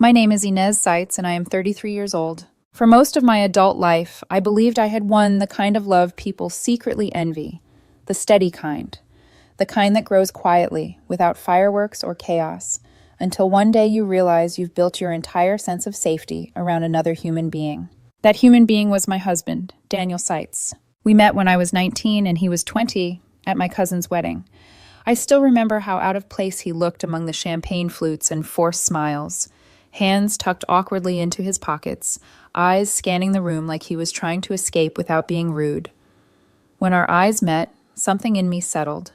My name is Inez Seitz, and I am 33 years old. For most of my adult life, I believed I had won the kind of love people secretly envy, the steady kind, the kind that grows quietly, without fireworks or chaos, until one day you realize you've built your entire sense of safety around another human being. That human being was my husband, Daniel Seitz. We met when I was 19 and he was 20 at my cousin's wedding. I still remember how out of place he looked among the champagne flutes and forced smiles, hands tucked awkwardly into his pockets, eyes scanning the room like he was trying to escape without being rude. When our eyes met, something in me settled.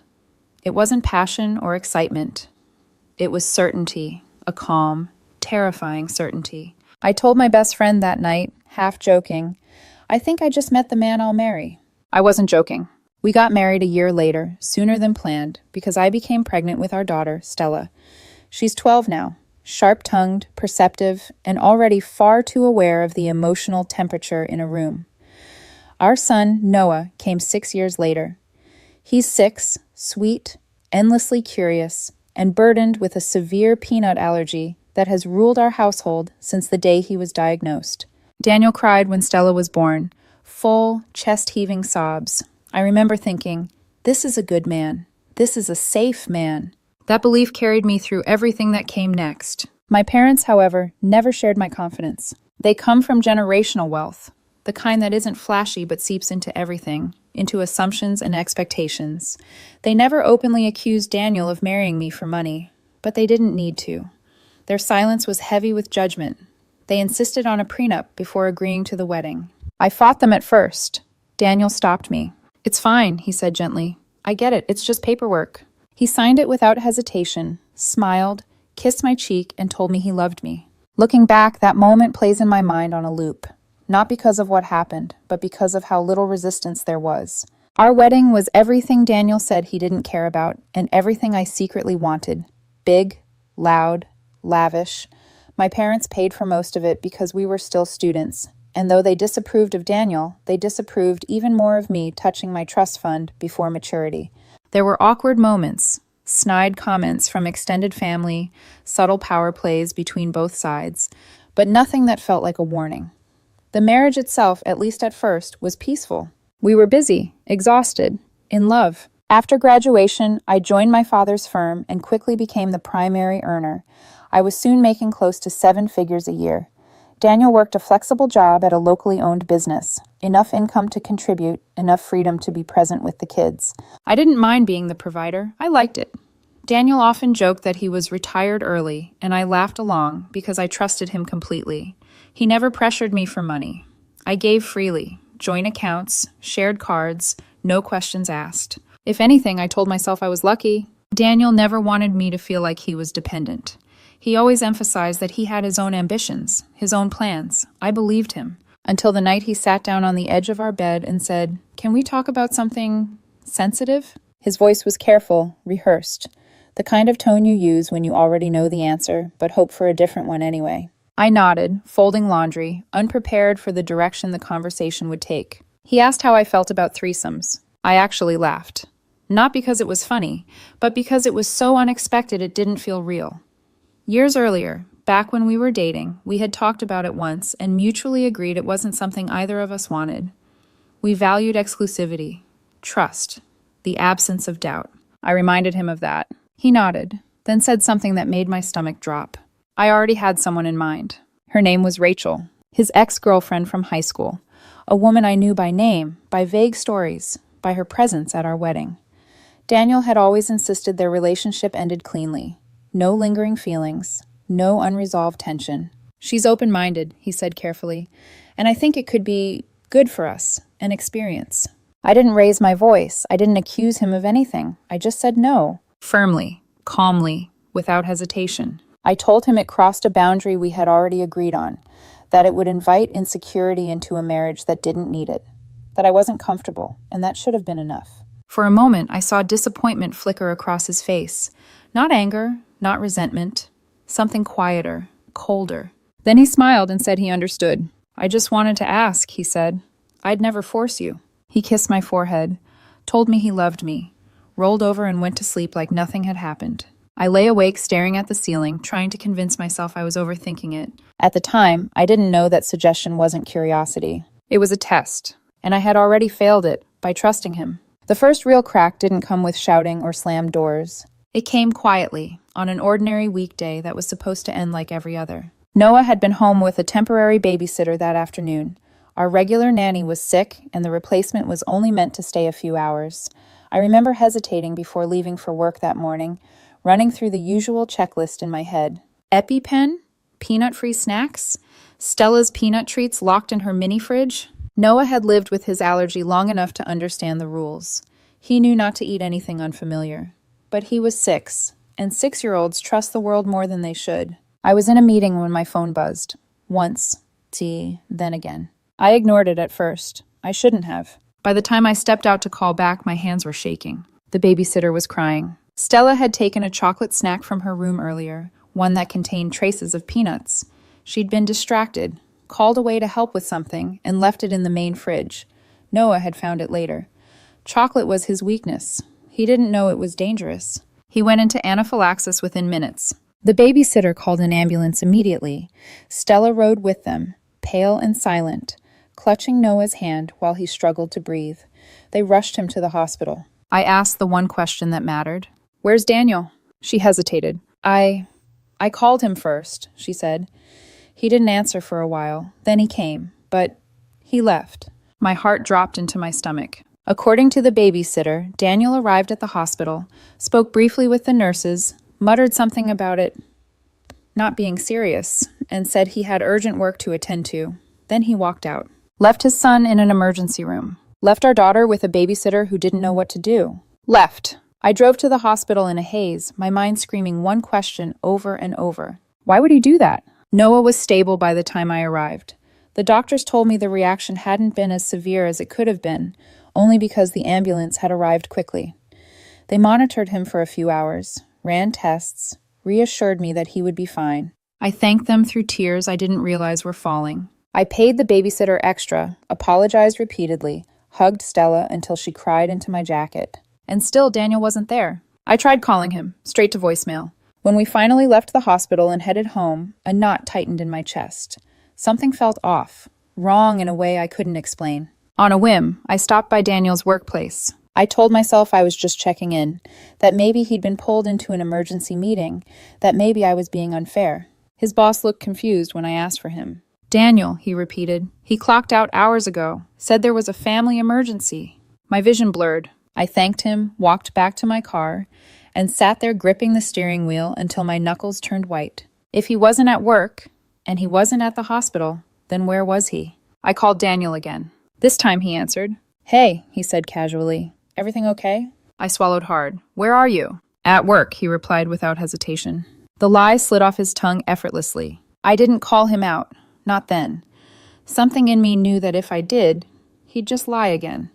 It wasn't passion or excitement. It was certainty, a calm, terrifying certainty. I told my best friend that night, half joking, "I think I just met the man I'll marry." I wasn't joking. We got married a year later, sooner than planned, because I became pregnant with our daughter, Stella. She's 12 now, sharp-tongued, perceptive, and already far too aware of the emotional temperature in a room. Our son, Noah, came 6 years later. He's 6, sweet, endlessly curious, and burdened with a severe peanut allergy that has ruled our household since the day he was diagnosed. Daniel cried when Stella was born, full, chest-heaving sobs. I remember thinking, this is a good man. This is a safe man. That belief carried me through everything that came next. My parents, however, never shared my confidence. They come from generational wealth, the kind that isn't flashy but seeps into everything, into assumptions and expectations. They never openly accused Daniel of marrying me for money, but they didn't need to. Their silence was heavy with judgment. They insisted on a prenup before agreeing to the wedding. I fought them at first. Daniel stopped me. "It's fine," he said gently. "I get it, it's just paperwork." He signed it without hesitation, smiled, kissed my cheek, and told me he loved me. Looking back, that moment plays in my mind on a loop. Not because of what happened, but because of how little resistance there was. Our wedding was everything Daniel said he didn't care about, and everything I secretly wanted. Big, loud, lavish. My parents paid for most of it because we were still students, and though they disapproved of Daniel, they disapproved even more of me touching my trust fund before maturity. There were awkward moments, snide comments from extended family, subtle power plays between both sides, but nothing that felt like a warning. The marriage itself, at least at first, was peaceful. We were busy, exhausted, in love. After graduation, I joined my father's firm and quickly became the primary earner. I was soon making close to 7 figures a year. Daniel worked a flexible job at a locally owned business. Enough income to contribute, enough freedom to be present with the kids. I didn't mind being the provider. I liked it. Daniel often joked that he was retired early, and I laughed along because I trusted him completely. He never pressured me for money. I gave freely, joint accounts, shared cards, no questions asked. If anything, I told myself I was lucky. Daniel never wanted me to feel like he was dependent. He always emphasized that he had his own ambitions, his own plans. I believed him, until the night he sat down on the edge of our bed and said, "Can we talk about something sensitive?" His voice was careful, rehearsed, the kind of tone you use when you already know the answer, but hope for a different one anyway. I nodded, folding laundry, unprepared for the direction the conversation would take. He asked how I felt about threesomes. I actually laughed. Not because it was funny, but because it was so unexpected it didn't feel real. Years earlier, back when we were dating, we had talked about it once and mutually agreed it wasn't something either of us wanted. We valued exclusivity, trust, the absence of doubt. I reminded him of that. He nodded, then said something that made my stomach drop. I already had someone in mind. Her name was Rachel, his ex-girlfriend from high school, a woman I knew by name, by vague stories, by her presence at our wedding. Daniel had always insisted their relationship ended cleanly. No lingering feelings, no unresolved tension. "She's open-minded," he said carefully, "and I think it could be good for us, an experience." I didn't raise my voice. I didn't accuse him of anything. I just said no, firmly, calmly, without hesitation. I told him it crossed a boundary we had already agreed on, that it would invite insecurity into a marriage that didn't need it, that I wasn't comfortable, and that should have been enough. For a moment, I saw disappointment flicker across his face. Not anger, not resentment, something quieter, colder. Then he smiled and said he understood. "I just wanted to ask," he said. "I'd never force you." He kissed my forehead, told me he loved me, rolled over and went to sleep like nothing had happened. I lay awake staring at the ceiling, trying to convince myself I was overthinking it. At the time, I didn't know that suggestion wasn't curiosity. It was a test, and I had already failed it by trusting him. The first real crack didn't come with shouting or slammed doors. It came quietly, on an ordinary weekday that was supposed to end like every other. Noah had been home with a temporary babysitter that afternoon. Our regular nanny was sick, and the replacement was only meant to stay a few hours. I remember hesitating before leaving for work that morning, running through the usual checklist in my head. EpiPen? Peanut-free snacks? Stella's peanut treats locked in her mini fridge? Noah had lived with his allergy long enough to understand the rules. He knew not to eat anything unfamiliar. But he was 6, and 6-year-olds trust the world more than they should. I was in a meeting when my phone buzzed. Once, then again. I ignored it at first. I shouldn't have. By the time I stepped out to call back, my hands were shaking. The babysitter was crying. Stella had taken a chocolate snack from her room earlier, one that contained traces of peanuts. She'd been distracted, called away to help with something, and left it in the main fridge. Noah had found it later. Chocolate was his weakness. He didn't know it was dangerous. He went into anaphylaxis within minutes. The babysitter called an ambulance immediately. Stella rode with them, pale and silent, clutching Noah's hand while he struggled to breathe. They rushed him to the hospital. I asked the one question that mattered. "Where's Daniel?" She hesitated. I called him first," she said. "He didn't answer for a while. Then he came, but he left." My heart dropped into my stomach. According to the babysitter, Daniel arrived at the hospital, spoke briefly with the nurses, muttered something about it not being serious, and said he had urgent work to attend to. Then he walked out. Left his son in an emergency room. Left our daughter with a babysitter who didn't know what to do. Left. I drove to the hospital in a haze, my mind screaming one question over and over. Why would he do that? Noah was stable by the time I arrived. The doctors told me the reaction hadn't been as severe as it could have been, only because the ambulance had arrived quickly. They monitored him for a few hours, ran tests, reassured me that he would be fine. I thanked them through tears I didn't realize were falling. I paid the babysitter extra, apologized repeatedly, hugged Stella until she cried into my jacket. And still Daniel wasn't there. I tried calling him, straight to voicemail. When we finally left the hospital and headed home, a knot tightened in my chest. Something felt off, wrong in a way I couldn't explain. On a whim, I stopped by Daniel's workplace. I told myself I was just checking in, that maybe he'd been pulled into an emergency meeting, that maybe I was being unfair. His boss looked confused when I asked for him. "Daniel," he repeated. "He clocked out hours ago, said there was a family emergency." My vision blurred. I thanked him, walked back to my car, and sat there gripping the steering wheel until my knuckles turned white. If he wasn't at work, and he wasn't at the hospital, then where was he? I called Daniel again. This time he answered. "Hey," he said casually. "Everything okay?" I swallowed hard. "Where are you?" "At work," he replied without hesitation. The lie slid off his tongue effortlessly. I didn't call him out. Not then. Something in me knew that if I did, he'd just lie again.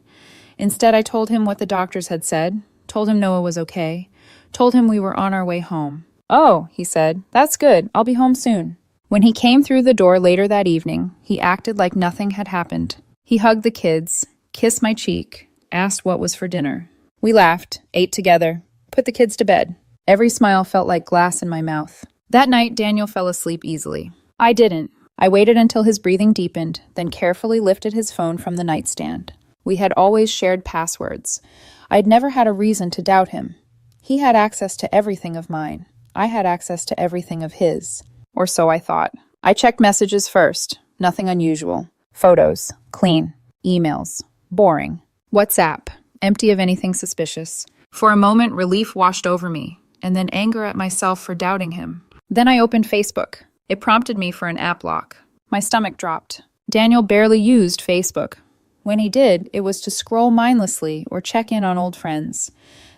Instead, I told him what the doctors had said, told him Noah was okay, told him we were on our way home. "Oh," he said, "that's good. I'll be home soon." When he came through the door later that evening, he acted like nothing had happened. He hugged the kids, kissed my cheek, asked what was for dinner. We laughed, ate together, put the kids to bed. Every smile felt like glass in my mouth. That night, Daniel fell asleep easily. I didn't. I waited until his breathing deepened, then carefully lifted his phone from the nightstand. We had always shared passwords. I'd never had a reason to doubt him. He had access to everything of mine. I had access to everything of his. Or so I thought. I checked messages first. Nothing unusual. Photos. Clean. Emails. Boring. WhatsApp. Empty of anything suspicious. For a moment, relief washed over me, and then anger at myself for doubting him. Then I opened Facebook. It prompted me for an app lock. My stomach dropped. Daniel barely used Facebook. When he did, it was to scroll mindlessly or check in on old friends.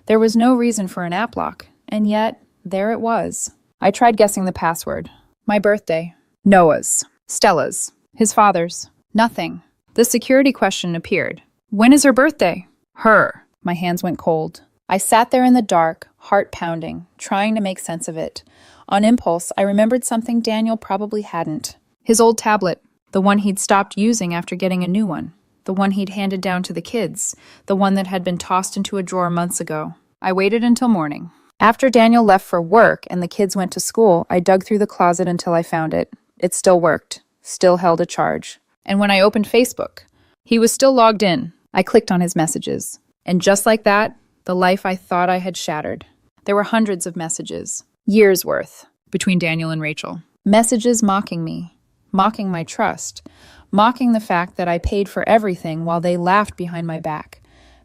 There was no reason for an app lock, and yet, there it was. I tried guessing the password. My birthday. Noah's. Stella's. His father's. Nothing. The security question appeared. When is her birthday? Her. My hands went cold. I sat there in the dark, heart pounding, trying to make sense of it. On impulse, I remembered something Daniel probably hadn't. His old tablet. The one he'd stopped using after getting a new one. The one he'd handed down to the kids. The one that had been tossed into a drawer months ago. I waited until morning. After Daniel left for work and the kids went to school, I dug through the closet until I found it. It still worked, still held a charge. And when I opened Facebook, he was still logged in. I clicked on his messages. And just like that, the life I thought I had shattered. There were hundreds of messages, years worth, between Daniel and Rachel. Messages mocking me, mocking my trust, mocking the fact that I paid for everything while they laughed behind my back.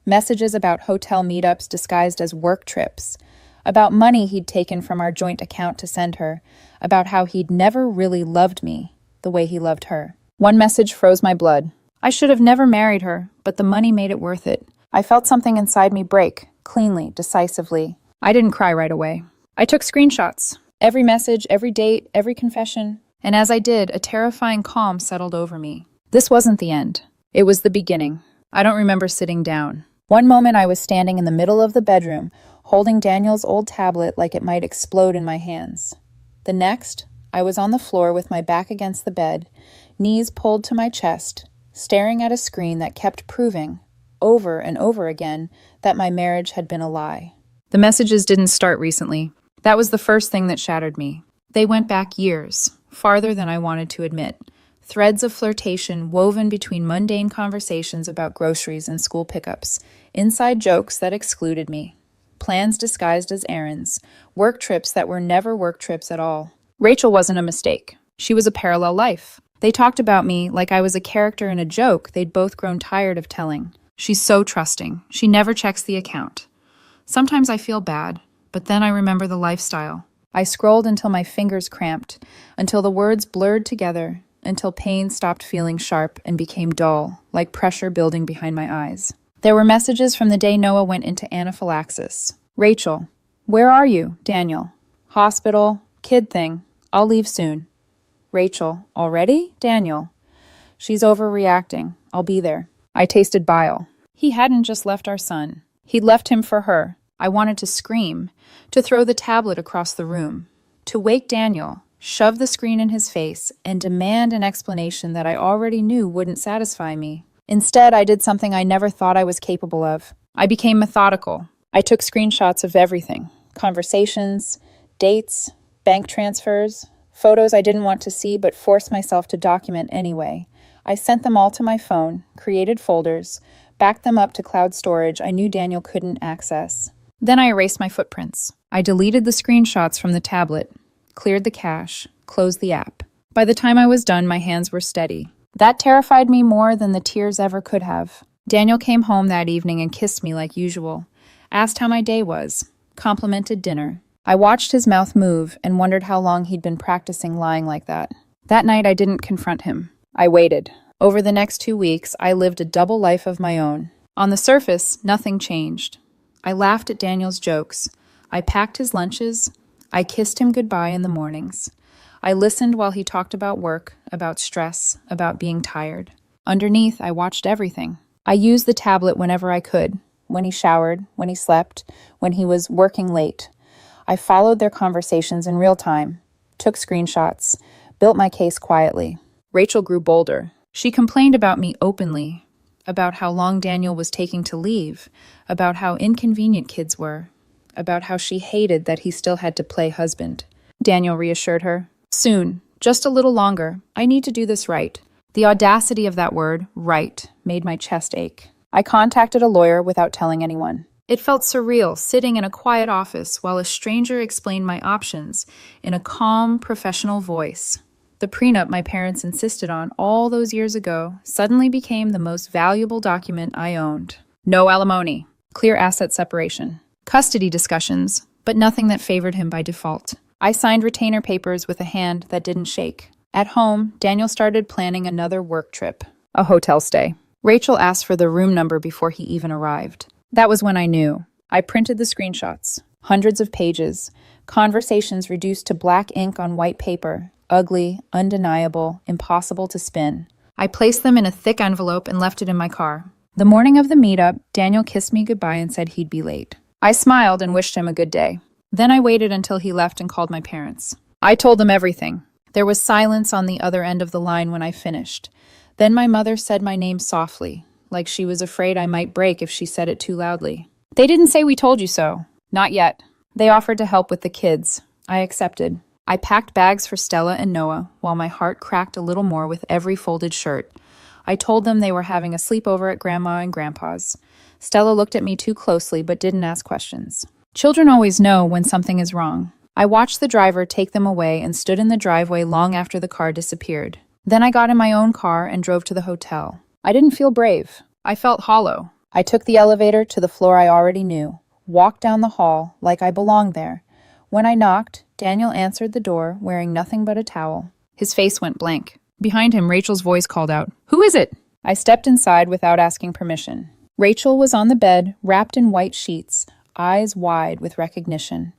Messages about hotel meetups disguised as work trips, about money he'd taken from our joint account to send her, about how he'd never really loved me the way he loved her. One message froze my blood. I should have never married her, but the money made it worth it. I felt something inside me break, cleanly, decisively. I didn't cry right away. I took screenshots. Every message, every date, every confession. And as I did, a terrifying calm settled over me. This wasn't the end. It was the beginning. I don't remember sitting down. One moment I was standing in the middle of the bedroom, holding Daniel's old tablet like it might explode in my hands. The next, I was on the floor with my back against the bed, knees pulled to my chest, staring at a screen that kept proving, over and over again, that my marriage had been a lie. The messages didn't start recently. That was the first thing that shattered me. They went back years, farther than I wanted to admit. Threads of flirtation woven between mundane conversations about groceries and school pickups, inside jokes that excluded me, plans disguised as errands, work trips that were never work trips at all. Rachel wasn't a mistake. She was a parallel life. They talked about me like I was a character in a joke they'd both grown tired of telling. She's so trusting. She never checks the account. Sometimes I feel bad, but then I remember the lifestyle. I scrolled until my fingers cramped, until the words blurred together, until pain stopped feeling sharp and became dull, like pressure building behind my eyes. There were messages from the day Noah went into anaphylaxis. Rachel, where are you? Daniel, hospital, kid thing. I'll leave soon. Rachel, already? Daniel, she's overreacting. I'll be there. I tasted bile. He hadn't just left our son. He'd left him for her. I wanted to scream, to throw the tablet across the room, to wake Daniel, shove the screen in his face, and demand an explanation that I already knew wouldn't satisfy me. Instead, I did something I never thought I was capable of. I became methodical. I took screenshots of everything. Conversations, dates, bank transfers, photos I didn't want to see but forced myself to document anyway. I sent them all to my phone, created folders, backed them up to cloud storage I knew Daniel couldn't access. Then I erased my footprints. I deleted the screenshots from the tablet, cleared the cache, closed the app. By the time I was done, my hands were steady. That terrified me more than the tears ever could have. Daniel came home that evening and kissed me like usual, asked how my day was, complimented dinner. I watched his mouth move and wondered how long he'd been practicing lying like that. That night, I didn't confront him. I waited. Over the next 2 weeks, I lived a double life of my own. On the surface, nothing changed. I laughed at Daniel's jokes. I packed his lunches. I kissed him goodbye in the mornings. I listened while he talked about work, about stress, about being tired. Underneath, I watched everything. I used the tablet whenever I could, when he showered, when he slept, when he was working late. I followed their conversations in real time, took screenshots, built my case quietly. Rachel grew bolder. She complained about me openly, about how long Daniel was taking to leave, about how inconvenient kids were, about how she hated that he still had to play husband. Daniel reassured her. Soon, just a little longer. I need to do this right. The audacity of that word, right, made my chest ache. I contacted a lawyer without telling anyone. It felt surreal, sitting in a quiet office while a stranger explained my options in a calm, professional voice. The prenup my parents insisted on all those years ago suddenly became the most valuable document I owned. No alimony, clear asset separation, custody discussions, but nothing that favored him by default. I signed retainer papers with a hand that didn't shake. At home, Daniel started planning another work trip, a hotel stay. Rachel asked for the room number before he even arrived. That was when I knew. I printed the screenshots, hundreds of pages, conversations reduced to black ink on white paper, ugly, undeniable, impossible to spin. I placed them in a thick envelope and left it in my car. The morning of the meetup, Daniel kissed me goodbye and said he'd be late. I smiled and wished him a good day. Then I waited until he left and called my parents. I told them everything. There was silence on the other end of the line when I finished. Then my mother said my name softly, like she was afraid I might break if she said it too loudly. They didn't say we told you so. Not yet. They offered to help with the kids. I accepted. I packed bags for Stella and Noah, while my heart cracked a little more with every folded shirt. I told them they were having a sleepover at Grandma and Grandpa's. Stella looked at me too closely but didn't ask questions. Children always know when something is wrong. I watched the driver take them away and stood in the driveway long after the car disappeared. Then I got in my own car and drove to the hotel. I didn't feel brave. I felt hollow. I took the elevator to the floor I already knew, walked down the hall like I belonged there. When I knocked, Daniel answered the door wearing nothing but a towel. His face went blank. Behind him, Rachel's voice called out, "Who is it?" I stepped inside without asking permission. Rachel was on the bed, wrapped in white sheets, eyes wide with recognition.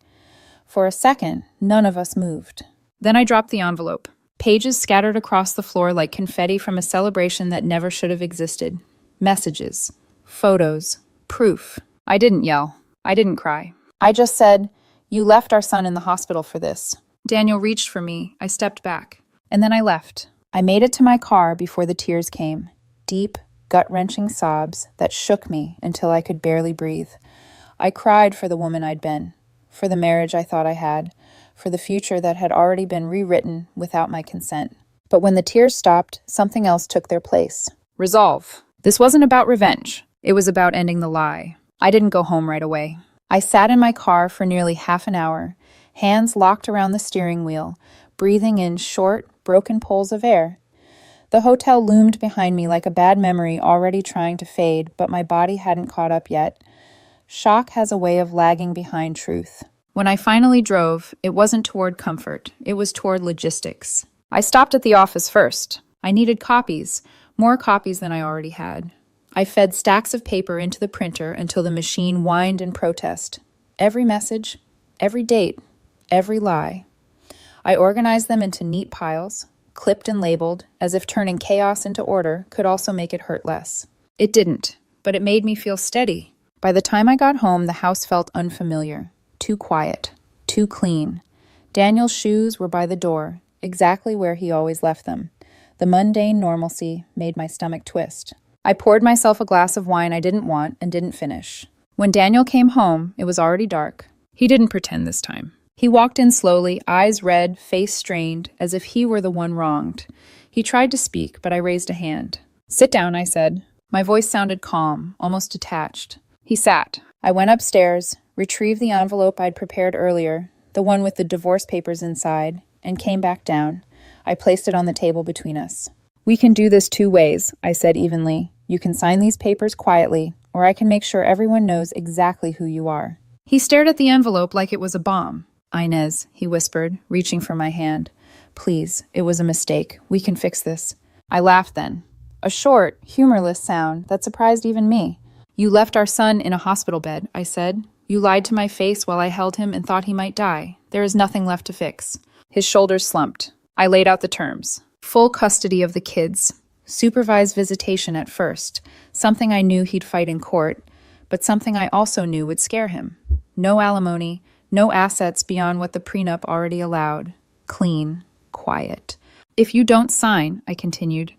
For a second, none of us moved. Then I dropped the envelope. Pages scattered across the floor like confetti from a celebration that never should have existed. Messages, photos, proof. I didn't yell. I didn't cry. I just said, "You left our son in the hospital for this." Daniel reached for me. I stepped back. And then I left. I made it to my car before the tears came. Deep, gut-wrenching sobs that shook me until I could barely breathe. I cried for the woman I'd been, for the marriage I thought I had, for the future that had already been rewritten without my consent. But when the tears stopped, something else took their place. Resolve. This wasn't about revenge. It was about ending the lie. I didn't go home right away. I sat in my car for nearly half an hour, hands locked around the steering wheel, breathing in short, broken pulls of air. The hotel loomed behind me like a bad memory already trying to fade, but my body hadn't caught up yet. Shock has a way of lagging behind truth. When I finally drove, it wasn't toward comfort. It was toward logistics. I stopped at the office first. I needed copies, more copies than I already had. I fed stacks of paper into the printer until the machine whined in protest. Every message, every date, every lie. I organized them into neat piles, clipped and labeled, as if turning chaos into order could also make it hurt less. It didn't, but it made me feel steady. By the time I got home, the house felt unfamiliar, too quiet, too clean. Daniel's shoes were by the door, exactly where he always left them. The mundane normalcy made my stomach twist. I poured myself a glass of wine I didn't want and didn't finish. When Daniel came home, it was already dark. He didn't pretend this time. He walked in slowly, eyes red, face strained, as if he were the one wronged. He tried to speak, but I raised a hand. "Sit down," I said. My voice sounded calm, almost detached. He sat. I went upstairs, retrieved the envelope I'd prepared earlier, the one with the divorce papers inside, and came back down. I placed it on the table between us. "We can do this 2 ways, I said evenly. "You can sign these papers quietly, or I can make sure everyone knows exactly who you are." He stared at the envelope like it was a bomb. "Inez," he whispered, reaching for my hand. "Please, it was a mistake. We can fix this." I laughed then. A short, humorless sound that surprised even me. "You left our son in a hospital bed," I said. "You lied to my face while I held him and thought he might die. There is nothing left to fix." His shoulders slumped. I laid out the terms. Full custody of the kids. Supervised visitation at first. Something I knew he'd fight in court, but something I also knew would scare him. No alimony. No assets beyond what the prenup already allowed. Clean. Quiet. "If you don't sign," I continued,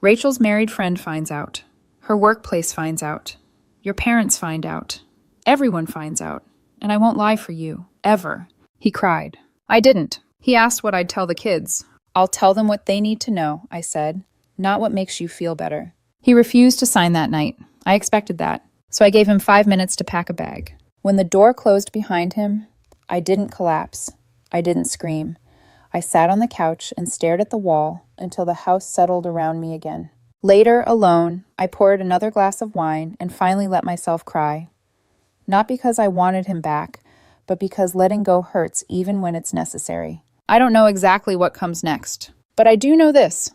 "Rachel's married friend finds out. Her workplace finds out. Your parents find out. Everyone finds out. And I won't lie for you. Ever." He cried. I didn't. He asked what I'd tell the kids. "I'll tell them what they need to know," I said, "not what makes you feel better." He refused to sign that night. I expected that. So I gave him 5 minutes to pack a bag. When the door closed behind him, I didn't collapse. I didn't scream. I sat on the couch and stared at the wall until the house settled around me again. Later, alone, I poured another glass of wine and finally let myself cry. Not because I wanted him back, but because letting go hurts even when it's necessary. I don't know exactly what comes next, but I do know this.